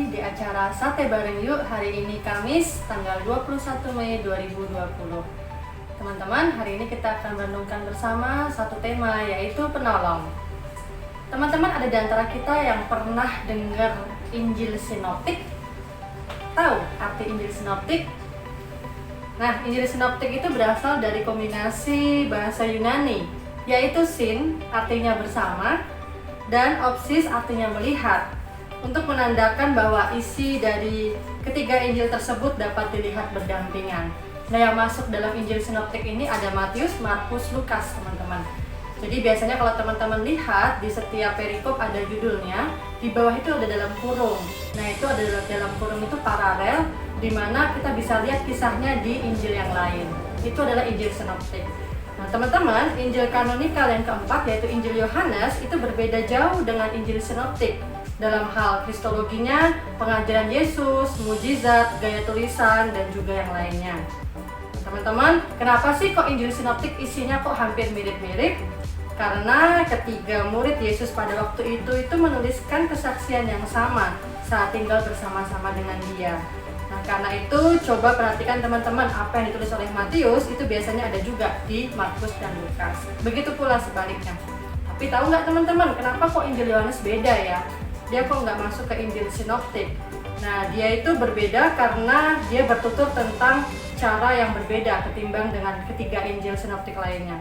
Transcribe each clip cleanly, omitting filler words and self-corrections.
kembali di acara Sate Bareng Yuk. Hari ini Kamis tanggal 21 Mei 2020. Teman-teman, hari ini kita akan merenungkan bersama satu tema, yaitu penolong. Teman-teman, ada di antara kita yang pernah dengar Injil Sinoptik? Tahu arti Injil Sinoptik? Nah, Injil Sinoptik itu berasal dari kombinasi bahasa Yunani, yaitu sin artinya bersama dan opsis artinya melihat, untuk menandakan bahwa isi dari ketiga Injil tersebut dapat dilihat berdampingan. Nah, yang masuk dalam Injil Sinoptik ini ada Matius, Markus, Lukas, teman-teman. Jadi biasanya kalau teman-teman lihat di setiap perikop ada judulnya, di bawah itu ada dalam kurung. Nah, itu ada dalam kurung itu paralel, di mana kita bisa lihat kisahnya di Injil yang lain. Itu adalah Injil Sinoptik. Nah, teman-teman, Injil kanonikal yang keempat, yaitu Injil Yohanes, itu berbeda jauh dengan Injil Sinoptik dalam hal kristologinya, pengajaran Yesus, mujizat, gaya tulisan, dan juga yang lainnya. Teman-teman, kenapa sih kok Injil Sinoptik isinya kok hampir mirip-mirip? Karena ketiga murid Yesus pada waktu itu menuliskan kesaksian yang sama saat tinggal bersama-sama dengan Dia. Nah, karena itu coba perhatikan teman-teman, apa yang ditulis oleh Matius itu biasanya ada juga di Markus dan Lukas. Begitu pula sebaliknya. Tapi tahu nggak teman-teman, kenapa kok Injil Yohanes beda ya? Dia kok nggak masuk ke Injil Sinoptik? Nah, dia itu berbeda karena dia bertutur tentang cara yang berbeda ketimbang dengan ketiga Injil Sinoptik lainnya.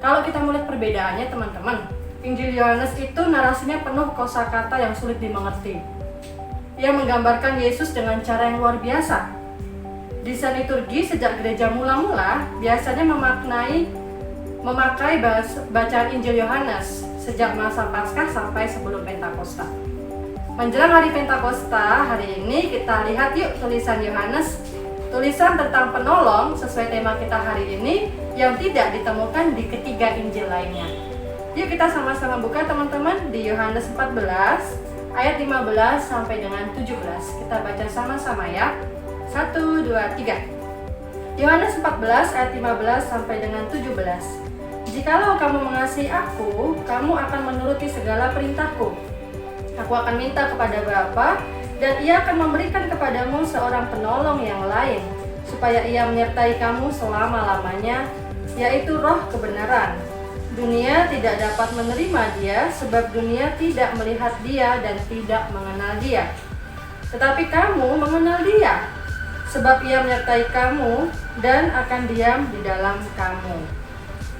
Kalau kita melihat perbedaannya teman-teman, Injil Yohanes itu narasinya penuh kosakata yang sulit dimengerti. Ia menggambarkan Yesus dengan cara yang luar biasa. Desain liturgi sejak gereja mula-mula biasanya memakai bacaan Injil Yohanes sejak masa Paskah sampai sebelum Pentakosta. Menjelang hari Pentakosta, hari ini kita lihat yuk tulisan Yohanes, tulisan tentang penolong sesuai tema kita hari ini yang tidak ditemukan di ketiga Injil lainnya. Yuk kita sama-sama buka teman-teman di Yohanes 14 ayat 15 sampai dengan 17. Kita baca sama-sama ya. 1, 2, 3. Yohanes 14 ayat 15 sampai dengan 17. Jikalau kamu mengasihi aku, kamu akan menuruti segala perintahku. Aku akan minta kepada Bapa, dan Ia akan memberikan kepadamu seorang penolong yang lain, supaya Ia menyertai kamu selama-lamanya, yaitu Roh kebenaran. Dunia tidak dapat menerima Dia, sebab dunia tidak melihat Dia dan tidak mengenal Dia. Tetapi kamu mengenal Dia, sebab Ia menyertai kamu dan akan diam di dalam kamu.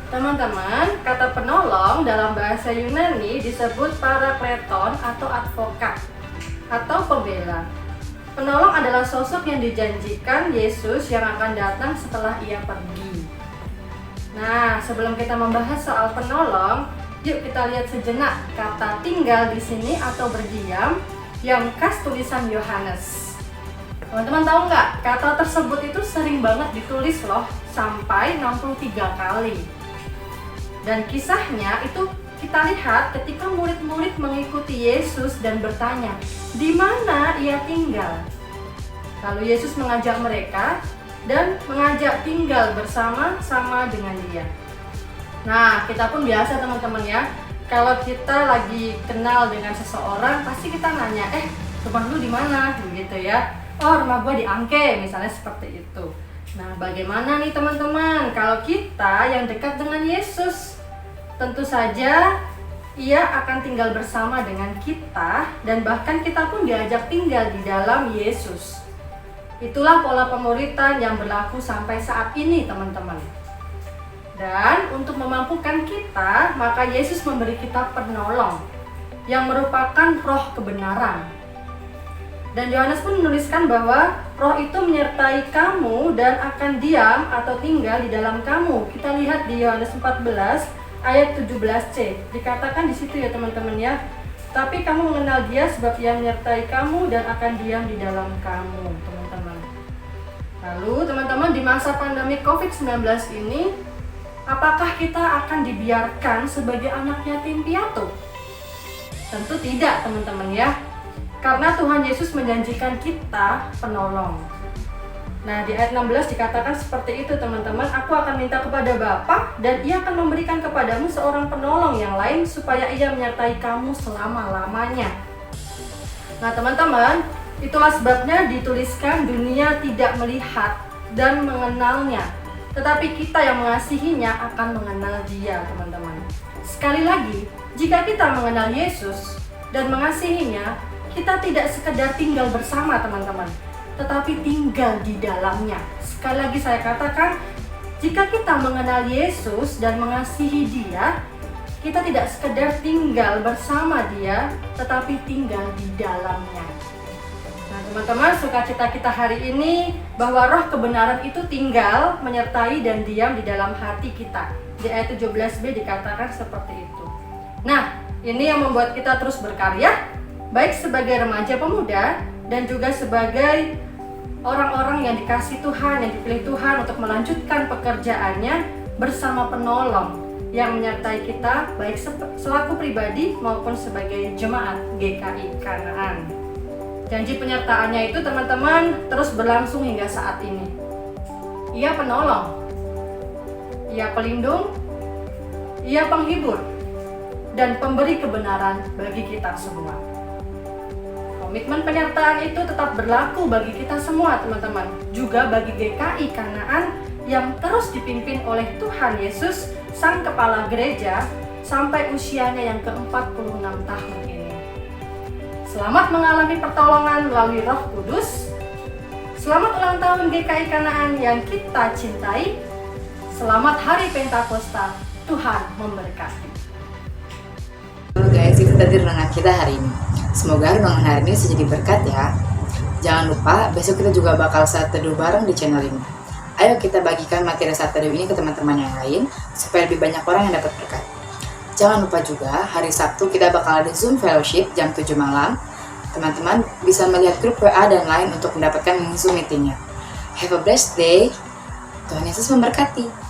Teman-teman, kata penolong dalam bahasa Yunani disebut parakleton atau advokat atau pembela. Penolong adalah sosok yang dijanjikan Yesus yang akan datang setelah Ia pergi. Nah, sebelum kita membahas soal penolong, yuk kita lihat sejenak kata tinggal di sini atau berdiam yang khas tulisan Yohanes. Teman-teman tahu nggak, kata tersebut itu sering banget ditulis loh, sampai 63 kali. Dan kisahnya itu kita lihat ketika murid-murid mengikuti Yesus dan bertanya, di mana Ia tinggal? Lalu Yesus mengajak mereka dan mengajak tinggal bersama-sama dengan Dia. Nah, kita pun biasa teman-teman ya, kalau kita lagi kenal dengan seseorang, pasti kita nanya, rumah lu di mana? Begitu ya. Oh, rumah gua di Angke, misalnya seperti itu. Nah, bagaimana nih teman-teman kalau kita yang dekat dengan Yesus? Tentu saja Ia akan tinggal bersama dengan kita, dan bahkan kita pun diajak tinggal di dalam Yesus. Itulah pola pemuritan yang berlaku sampai saat ini teman-teman. Dan untuk memampukan kita, maka Yesus memberi kita penolong yang merupakan Roh kebenaran. Dan Yohanes pun menuliskan bahwa Roh itu menyertai kamu dan akan diam atau tinggal di dalam kamu. Kita lihat di Yohanes 14 ayat 17c. Dikatakan di situ ya teman-teman ya. Tapi kamu mengenal Dia sebab Ia menyertai kamu dan akan diam di dalam kamu, teman-teman. Lalu teman-teman, di masa pandemi COVID-19 ini, apakah kita akan dibiarkan sebagai anak yatim piatu? Tentu tidak teman-teman ya. Karena Tuhan Yesus menjanjikan kita penolong. Nah, di ayat 16 dikatakan seperti itu teman-teman, aku akan minta kepada Bapa dan Ia akan memberikan kepadamu seorang penolong yang lain supaya Ia menyertai kamu selama-lamanya. Nah teman-teman, itulah sebabnya dituliskan dunia tidak melihat dan mengenalnya, tetapi kita yang mengasihinya akan mengenal Dia, teman-teman. Sekali lagi, jika kita mengenal Yesus dan mengasihinya, kita tidak sekedar tinggal bersama, teman-teman, tetapi tinggal di dalamnya. Sekali lagi saya katakan, jika kita mengenal Yesus dan mengasihi Dia, kita tidak sekedar tinggal bersama Dia, tetapi tinggal di dalamnya. Nah teman-teman, sukacita kita hari ini bahwa roh kebenaran itu tinggal, menyertai dan diam di dalam hati kita. Di ayat 17b dikatakan seperti itu. Nah, ini yang membuat kita terus berkarya, baik sebagai remaja pemuda dan juga sebagai orang-orang yang dikasih Tuhan, yang dipilih Tuhan untuk melanjutkan pekerjaannya bersama penolong yang menyertai kita baik selaku pribadi maupun sebagai jemaat GKI Kanaan. Janji penyertaannya itu teman-teman terus berlangsung hingga saat ini. Ia penolong, Ia pelindung, Ia penghibur, dan pemberi kebenaran bagi kita semua. Komitmen penyertaan itu tetap berlaku bagi kita semua teman-teman, juga bagi GKI Kanaan yang terus dipimpin oleh Tuhan Yesus, Sang Kepala Gereja, sampai usianya yang ke-46 tahun ini. Selamat mengalami pertolongan melalui Roh Kudus. Selamat ulang tahun GKI Kanaan yang kita cintai. Selamat Hari Pentakosta, Tuhan memberkati. Halo guys, itu tadi renungan kita hari ini. Semoga renungan hari ini bisa jadi berkat ya. Jangan lupa, besok kita juga bakal saat teduh bareng di channel ini. Ayo kita bagikan materi saat teduh ini ke teman-teman yang lain, supaya lebih banyak orang yang dapat berkat. Jangan lupa juga, hari Sabtu kita bakal ada Zoom Fellowship jam 7 malam. Teman-teman bisa melihat grup WA dan lain untuk mendapatkan Zoom meetingnya. Have a blessed day. Tuhan Yesus memberkati.